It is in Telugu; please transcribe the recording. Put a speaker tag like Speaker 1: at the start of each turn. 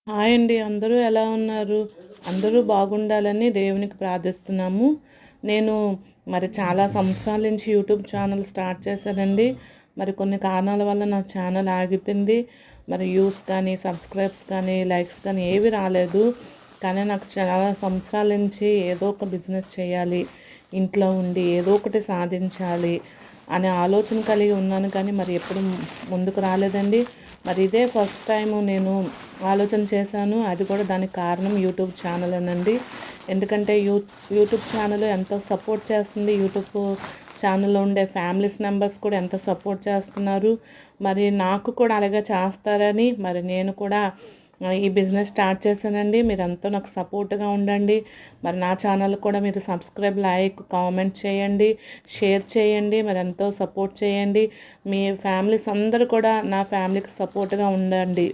Speaker 1: హాయ్ అండి. అందరూ ఎలా ఉన్నారు? అందరూ బాగుండాలని దేవునికి ప్రార్థిస్తున్నాము. నేను చాలా సంవత్సరాల నుంచి యూట్యూబ్ ఛానల్ స్టార్ట్ చేశానండి. కొన్ని కారణాల వల్ల నా ఛానల్ ఆగిపోయింది. వ్యూస్ కానీ, సబ్స్క్రైబ్స్ కానీ, లైక్స్ కానీ ఏవి రాలేదు. కానీ నాకు చాలా సంవత్సరాల నుంచి ఏదో ఒక బిజినెస్ చేయాలి, ఇంట్లో ఉండి ఏదో ఒకటి సాధించాలి అనే ఆలోచన కలిగి ఉన్నాను. కానీ ఎప్పుడు ముందుకు రాలేదండి. ఇదే ఫస్ట్ టైము నేను ఆలోచన చేశాను. అది కూడా దానికి కారణం యూట్యూబ్ ఛానలేనండి. ఎందుకంటే యూట్యూబ్ ఛానల్ ఎంతో సపోర్ట్ చేస్తుంది. యూట్యూబ్ ఛానల్లో ఉండే ఫ్యామిలీస్ మెంబర్స్ కూడా ఎంతో సపోర్ట్ చేస్తున్నారు. నాకు కూడా అలాగే చేస్తారని నేను కూడా ఈ బిజినెస్ స్టార్ట్ చేశానండి. మీరంతా నాకు సపోర్ట్గా ఉండండి. నా ఛానల్ కూడా మీరు సబ్స్క్రైబ్, లైక్, కామెంట్ చేయండి, షేర్ చేయండి. ఎంతో సపోర్ట్ చేయండి. మీ ఫ్యామిలీస్ అందరూ కూడా నా ఫ్యామిలీకి సపోర్ట్గా ఉండండి.